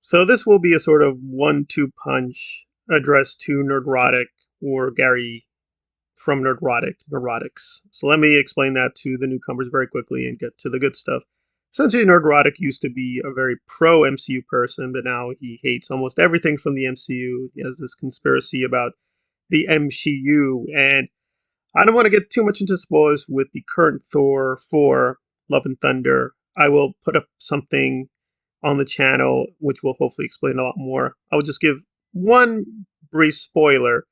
So this will be a sort of 1-2 punch addressed to Nerdrotic or Gary from Neurotics. So let me explain that to the newcomers very quickly and get to the good stuff. Essentially, Nerdrotic used to be a very pro MCU person, but now he hates almost everything from the MCU. He has this conspiracy about the MCU, and I don't want to get too much into spoilers with the current Thor 4 Love and Thunder. I will put up something on the channel which will hopefully explain a lot more. I will just give one brief spoiler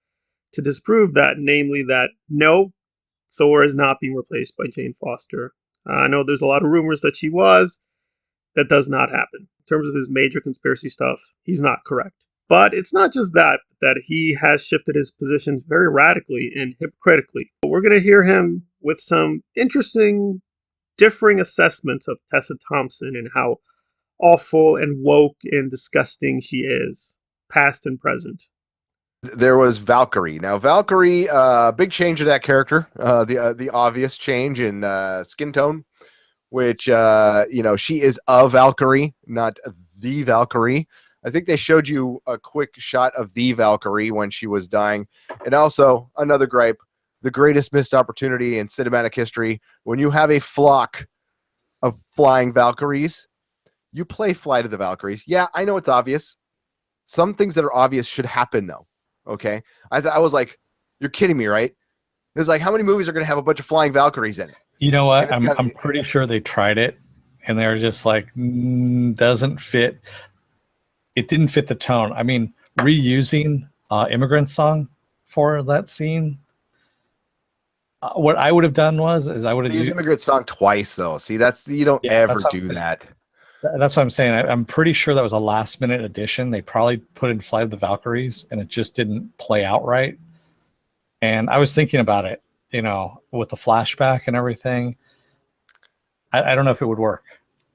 to disprove that, namely that no, Thor is not being replaced by Jane Foster. I know there's a lot of rumors that she was. That does not happen. In terms of his major conspiracy stuff, he's not correct. But it's not just that he has shifted his positions very radically and hypocritically. We're going to hear him with some interesting, differing assessments of Tessa Thompson and how awful and woke and disgusting she is, past and present. There was Valkyrie. Now, Valkyrie, big change of that character. The obvious change in skin tone, which she is a Valkyrie, not the Valkyrie. I think they showed you a quick shot of the Valkyrie when she was dying. And also, another gripe, the greatest missed opportunity in cinematic history. When you have a flock of flying Valkyries, you play Flight of the Valkyries. Yeah, I know it's obvious. Some things that are obvious should happen, though. Okay? I was like, you're kidding me, right? It's like, how many movies are going to have a bunch of flying Valkyries in it? You know what? I'm pretty sure they tried it, and they were just like, doesn't fit. It didn't fit the tone. I mean, reusing Immigrant Song for that scene. What I would have done is I would have used Immigrant Song twice, though. See, you don't ever do that. That's what I'm saying. I'm pretty sure that was a last minute addition. They probably put in Flight of the Valkyries, and it just didn't play out right. And I was thinking about it, with the flashback and everything. I don't know if it would work.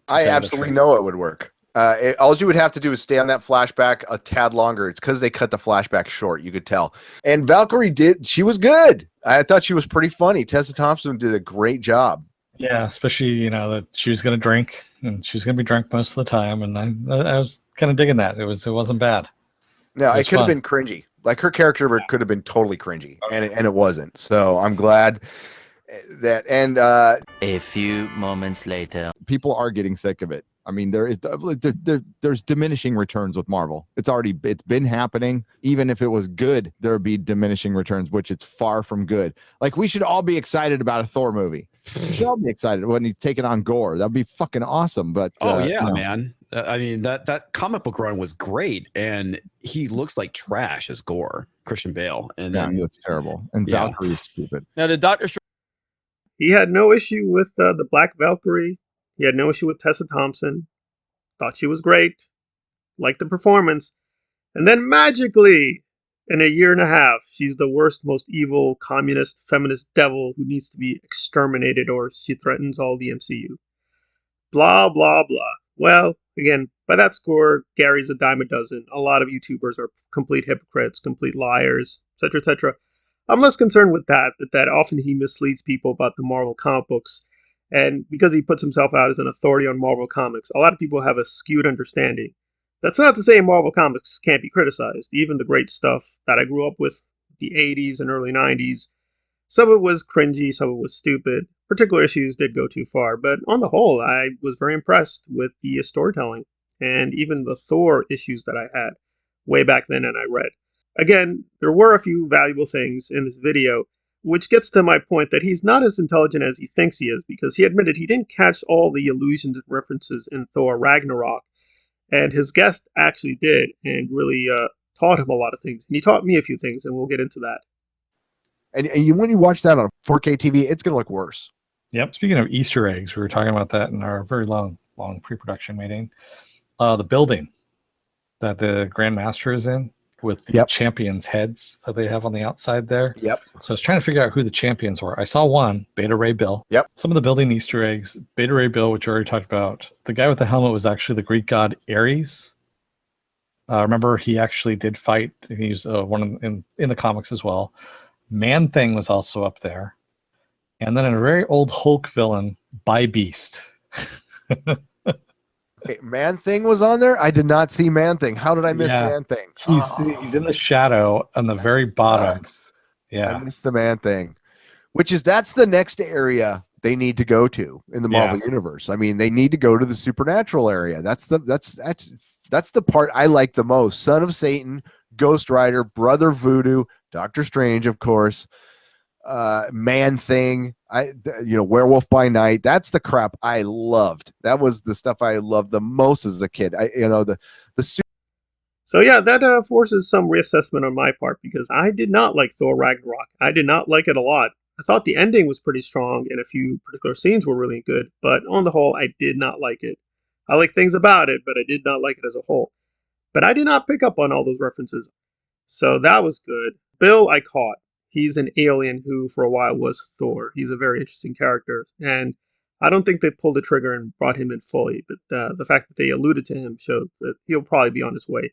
I absolutely know it would work. All you would have to do is stay on that flashback a tad longer. It's because they cut the flashback short. You could tell. And Valkyrie she was good. I thought she was pretty funny. Tessa Thompson did a great job. Yeah, especially, that she was going to drink, and she was going to be drunk most of the time. And I was kind of digging that. It wasn't bad. No, it could have been cringy. Like, her character could have been totally cringy, and it wasn't. So I'm glad that. And a few moments later, people are getting sick of it. I mean, there's diminishing returns with Marvel. It's been happening. Even if it was good, there would be diminishing returns, which it's far from good. Like, we should all be excited about a Thor movie. We should all be excited when he's taking on Gore. That'd be fucking awesome. But man. I mean, that comic book run was great, and he looks like trash as Gore, Christian Bale, and he looks terrible. And Valkyrie is stupid. Now, the Doctor Strange, he had no issue with the Black Valkyrie. He had no issue with Tessa Thompson. Thought she was great. Liked the performance. And then magically, in a year and a half, she's the worst, most evil, communist, feminist devil who needs to be exterminated, or she threatens all the MCU. Blah, blah, blah. Well, again, by that score, Gary's a dime a dozen. A lot of YouTubers are complete hypocrites, complete liars, etc., etc. I'm less concerned with that often he misleads people about the Marvel comic books. And because he puts himself out as an authority on Marvel Comics, a lot of people have a skewed understanding. That's not to say Marvel Comics can't be criticized. Even the great stuff that I grew up with, the 80s and early 90s, some of it was cringy, some of it was stupid. Particular issues did go too far, but on the whole, I was very impressed with the storytelling and even the Thor issues that I had way back then and I read. Again, there were a few valuable things in this video, which gets to my point that he's not as intelligent as he thinks he is, because he admitted he didn't catch all the allusions and references in Thor Ragnarok, and his guest actually did, and really taught him a lot of things. And he taught me a few things, and we'll get into that. And when you watch that on 4K TV, it's going to look worse. Yep. Speaking of Easter eggs, we were talking about that in our very long pre-production meeting. The building that the Grand Master is in, with the champions' heads that they have on the outside there. Yep. So I was trying to figure out who the champions were. I saw one, Beta Ray Bill. Yep. Some of the building Easter eggs, Beta Ray Bill, which we already talked about. The guy with the helmet was actually the Greek god Ares. Remember, he actually did fight. He's one in the comics as well. Man Thing was also up there. And then a very old Hulk villain, By Beast. Man Thing was on there. I did not see Man Thing. How did I miss Yeah. Man Thing? He's in the shadow on the very bottom. Sucks. I Yeah. missed the Man Thing, that's the next area they need to go to in the Marvel universe. I mean, they need to go to the supernatural area. That's the part I like the most. Son of Satan, Ghost Rider, Brother Voodoo, Doctor Strange, of course, Man Thing, Werewolf by Night. That's the crap I loved. That was the stuff I loved the most as a kid. So yeah, that forces some reassessment on my part because I did not like Thor Ragnarok. I did not like it a lot. I thought the ending was pretty strong and a few particular scenes were really good, but on the whole, I did not like it. I like things about it, but I did not like it as a whole. But I did not pick up on all those references. So that was good. Bill, I caught. He's an alien who, for a while, was Thor. He's a very interesting character. And I don't think they pulled the trigger and brought him in fully, but the fact that they alluded to him shows that he'll probably be on his way.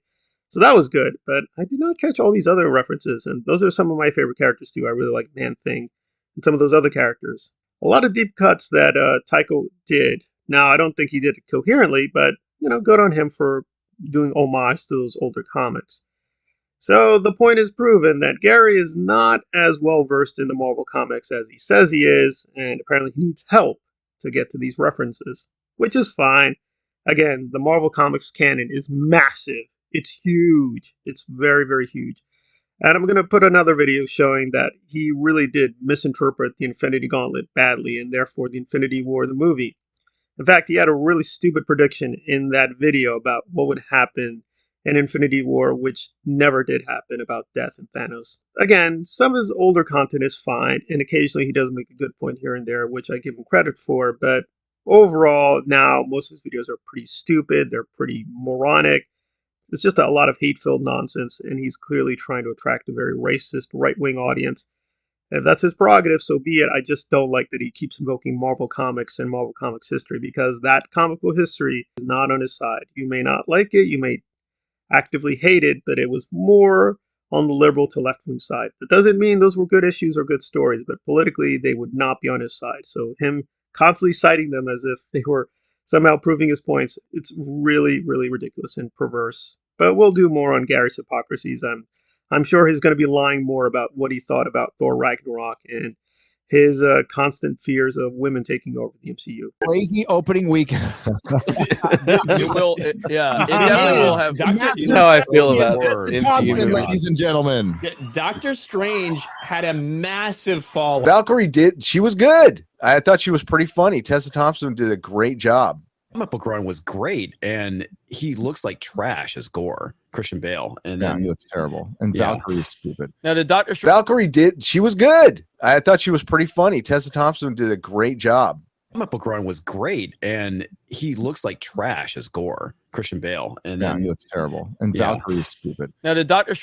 So that was good, but I did not catch all these other references, and those are some of my favorite characters too. I really like Man Thing and some of those other characters. A lot of deep cuts that Taiko did. Now, I don't think he did it coherently, but, good on him for doing homage to those older comics. So the point is proven that Gary is not as well versed in the Marvel comics as he says he is, and apparently he needs help to get to these references, which is fine. Again, the Marvel Comics canon is massive. It's huge. It's very, very huge. And I'm going to put another video showing that he really did misinterpret the Infinity Gauntlet badly, and therefore the Infinity War, the movie. In fact, he had a really stupid prediction in that video about what would happen in Infinity War, which never did happen, about Death and Thanos. Again, some of his older content is fine, and occasionally he does make a good point here and there, which I give him credit for, but overall, now, most of his videos are pretty stupid, they're pretty moronic. It's just a lot of hate-filled nonsense, and he's clearly trying to attract a very racist, right-wing audience. If that's his prerogative, so be it. I just don't like that he keeps invoking Marvel Comics and Marvel Comics history, because that comic book history is not on his side. You may not like it, you may actively hate it, but it was more on the liberal to left-wing side. That doesn't mean those were good issues or good stories, but politically they would not be on his side. So him constantly citing them as if they were somehow proving his points, it's really, really ridiculous and perverse. But we'll do more on Gary's hypocrisies. I'm sure he's going to be lying more about what he thought about Thor Ragnarok and his constant fears of women taking over the MCU. Crazy opening week. It will, yeah. It definitely will have. You know how I feel about Thompson, ladies and gentlemen. Doctor Strange had a massive fall. Valkyrie she was good. I thought she was pretty funny. Tessa Thompson did a great job. Comic book run was great, and he looks like trash as Gore, Christian Bale, and Yeah, then he looks terrible. And Valkyrie is stupid. Now, the Doctor Strange. Valkyrie she was good. I thought she was pretty funny. Tessa Thompson did a great job. comic book run was great, and he looks like trash as Gore, Christian Bale, and Yeah, then he looks terrible. And Yeah. Valkyrie is stupid. Now, the Doctor